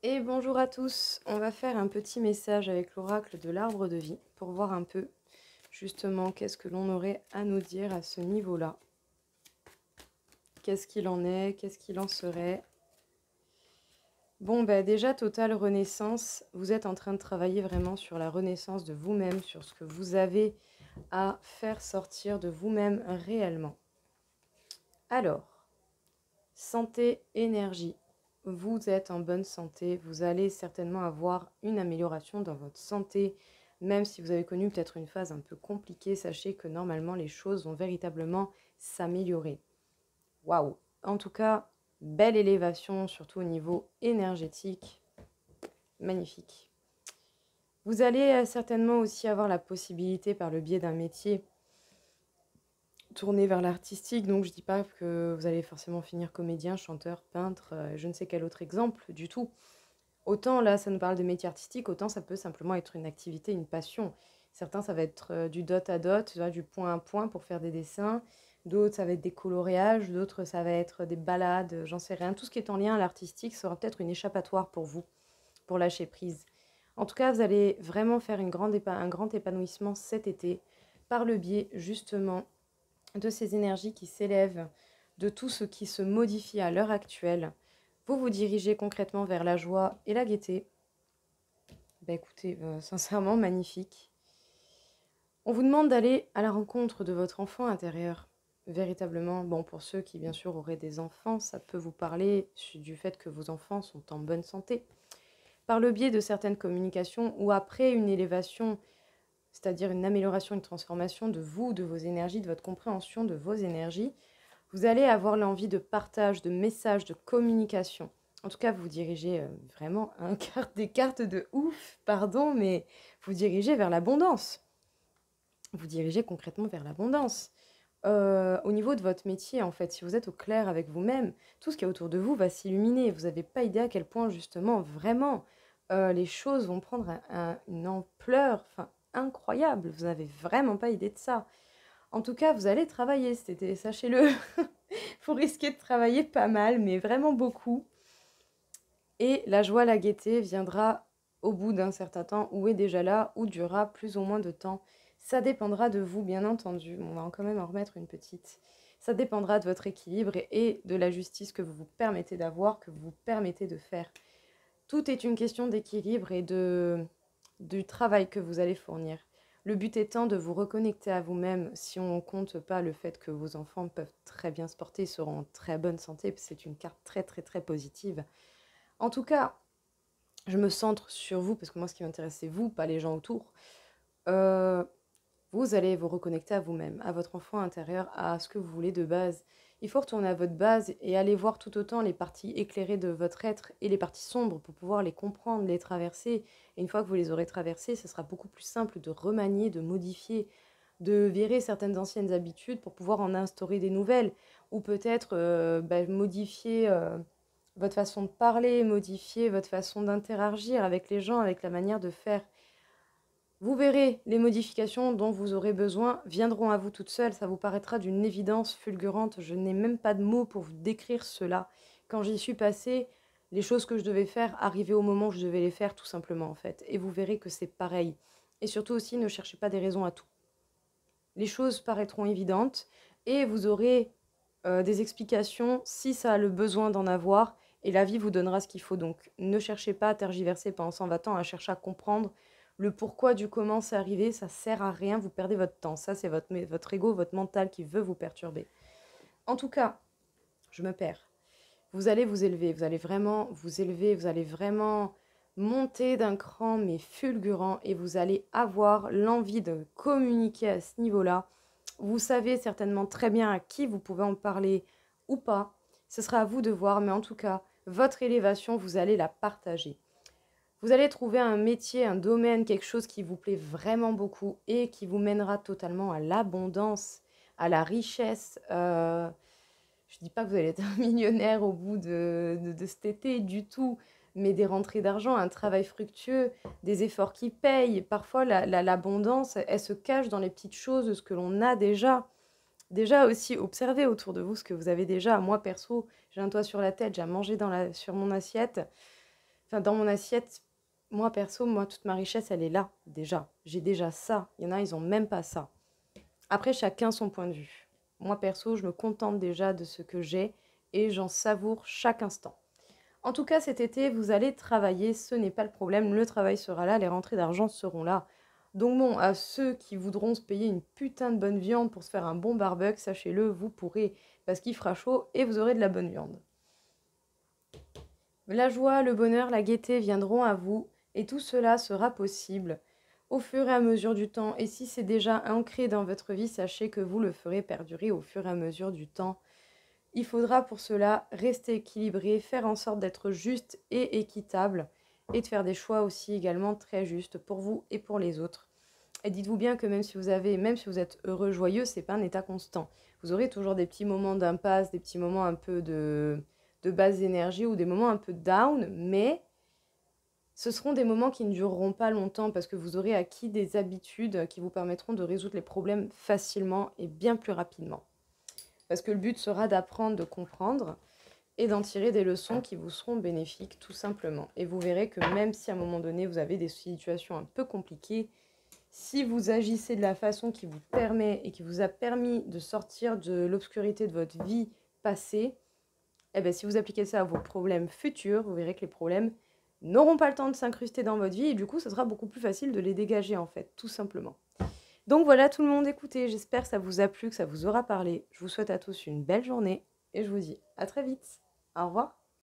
Et bonjour à tous, on va faire un petit message avec l'oracle de l'arbre de vie pour voir un peu justement qu'est-ce que l'on aurait à nous dire à ce niveau-là. Qu'est-ce qu'il en est, qu'est-ce qu'il en serait. Bon, bah déjà, totale renaissance, vous êtes en train de travailler vraiment sur la renaissance de vous-même, sur ce que vous avez à faire sortir de vous-même réellement. Alors, santé, énergie. Vous êtes en bonne santé, vous allez certainement avoir une amélioration dans votre santé, même si vous avez connu peut-être une phase un peu compliquée, sachez que normalement les choses vont véritablement s'améliorer. Waouh! En tout cas, belle élévation, surtout au niveau énergétique. Magnifique. Vous allez certainement aussi avoir la possibilité, par le biais d'un métier, tourner vers l'artistique. Donc, je dis pas que vous allez forcément finir comédien, chanteur, peintre, je ne sais quel autre exemple du tout. Autant là, ça nous parle de métier artistique, autant ça peut simplement être une activité, une passion. Certains, ça va être du dot à dot, tu vois, du point à point pour faire des dessins. D'autres, ça va être des coloréages. D'autres, ça va être des balades, j'en sais rien. Tout ce qui est en lien à l'artistique sera peut-être une échappatoire pour vous, pour lâcher prise. En tout cas, vous allez vraiment faire un grand épanouissement cet été par le biais justement de ces énergies qui s'élèvent, de tout ce qui se modifie à l'heure actuelle. Vous vous dirigez concrètement vers la joie et la gaieté. Bah écoutez, sincèrement magnifique. On vous demande d'aller à la rencontre de votre enfant intérieur. Véritablement, bon, pour ceux qui bien sûr auraient des enfants, ça peut vous parler du fait que vos enfants sont en bonne santé. Par le biais de certaines communications ou après une élévation, c'est-à-dire une amélioration, une transformation de vous, de vos énergies, de votre compréhension de vos énergies, vous allez avoir l'envie de partage, de messages, de communication. En tout cas, vous dirigez vraiment des cartes de ouf, pardon, mais vous dirigez vers l'abondance. Vous dirigez concrètement vers l'abondance. Au niveau de votre métier, en fait, si vous êtes au clair avec vous-même, tout ce qui est autour de vous va s'illuminer. Vous n'avez pas idée à quel point, justement, vraiment, les choses vont prendre une ampleur incroyable. Vous n'avez vraiment pas idée de ça. En tout cas, vous allez travailler, sachez-le. Vous risquez de travailler pas mal, mais vraiment beaucoup. Et la joie, la gaieté viendra au bout d'un certain temps, ou est déjà là, ou durera plus ou moins de temps. Ça dépendra de vous, bien entendu. On va quand même en remettre une petite. Ça dépendra de votre équilibre et de la justice que vous vous permettez d'avoir, que vous vous permettez de faire. Tout est une question d'équilibre et du travail que vous allez fournir. Le but étant de vous reconnecter à vous-même, si on ne compte pas le fait que vos enfants peuvent très bien se porter, seront en très bonne santé, c'est une carte très très très positive. En tout cas, je me centre sur vous, parce que moi ce qui m'intéresse c'est vous, pas les gens autour. Euh, Vous allez vous reconnecter à vous-même, à votre enfant intérieur, à ce que vous voulez de base. Il faut retourner à votre base et aller voir tout autant les parties éclairées de votre être et les parties sombres pour pouvoir les comprendre, les traverser. Et une fois que vous les aurez traversées, ce sera beaucoup plus simple de remanier, de modifier, de virer certaines anciennes habitudes pour pouvoir en instaurer des nouvelles. Ou peut-être modifier votre façon de parler, modifier votre façon d'interagir avec les gens, avec la manière de faire. Vous verrez, les modifications dont vous aurez besoin viendront à vous toutes seules, ça vous paraîtra d'une évidence fulgurante, je n'ai même pas de mots pour vous décrire cela. Quand j'y suis passée, les choses que je devais faire arrivaient au moment où je devais les faire tout simplement en fait, et vous verrez que c'est pareil. Et surtout aussi, ne cherchez pas des raisons à tout. Les choses paraîtront évidentes et vous aurez des explications si ça a le besoin d'en avoir, et la vie vous donnera ce qu'il faut. Donc ne cherchez pas à tergiverser pendant 120 ans, à chercher à comprendre le pourquoi du comment c'est arrivé, ça sert à rien, vous perdez votre temps. Ça, c'est votre ego, votre mental qui veut vous perturber. En tout cas, je me perds. Vous allez vous élever, vous allez vraiment vous élever, vous allez vraiment monter d'un cran mais fulgurant, et vous allez avoir l'envie de communiquer à ce niveau-là. Vous savez certainement très bien à qui vous pouvez en parler ou pas. Ce sera à vous de voir, mais en tout cas, votre élévation, vous allez la partager. Vous allez trouver un métier, un domaine, quelque chose qui vous plaît vraiment beaucoup et qui vous mènera totalement à l'abondance, à la richesse. Je ne dis pas que vous allez être un millionnaire au bout de cet été du tout, mais des rentrées d'argent, un travail fructueux, des efforts qui payent. Parfois, l'abondance, elle se cache dans les petites choses de ce que l'on a déjà. Déjà aussi, observez autour de vous ce que vous avez déjà. Moi, perso, j'ai un toit sur la tête, j'ai à manger sur mon assiette. Enfin, dans mon assiette, moi perso, moi toute ma richesse, elle est là déjà. J'ai déjà ça. Il y en a, ils ont même pas ça. Après, chacun son point de vue. Moi perso, je me contente déjà de ce que j'ai et j'en savoure chaque instant. En tout cas, cet été, vous allez travailler, ce n'est pas le problème, le travail sera là, les rentrées d'argent seront là. Donc bon, à ceux qui voudront se payer une putain de bonne viande pour se faire un bon barbecue, sachez-le, vous pourrez, parce qu'il fera chaud et vous aurez de la bonne viande. La joie, le bonheur, la gaieté viendront à vous et tout cela sera possible au fur et à mesure du temps. Et si c'est déjà ancré dans votre vie, sachez que vous le ferez perdurer au fur et à mesure du temps. Il faudra pour cela rester équilibré, faire en sorte d'être juste et équitable et de faire des choix aussi également très justes pour vous et pour les autres. Et dites-vous bien que même si vous êtes heureux, joyeux, c'est pas un état constant. Vous aurez toujours des petits moments d'impasse, des petits moments un peu de basse énergie ou des moments un peu down, mais ce seront des moments qui ne dureront pas longtemps parce que vous aurez acquis des habitudes qui vous permettront de résoudre les problèmes facilement et bien plus rapidement. Parce que le but sera d'apprendre, de comprendre et d'en tirer des leçons qui vous seront bénéfiques tout simplement. Et vous verrez que même si à un moment donné vous avez des situations un peu compliquées, si vous agissez de la façon qui vous permet et qui vous a permis de sortir de l'obscurité de votre vie passée, eh bien, si vous appliquez ça à vos problèmes futurs, vous verrez que les problèmes n'auront pas le temps de s'incruster dans votre vie et du coup, ce sera beaucoup plus facile de les dégager en fait, tout simplement. Donc voilà tout le monde, écoutez, j'espère que ça vous a plu, que ça vous aura parlé. Je vous souhaite à tous une belle journée et je vous dis à très vite. Au revoir.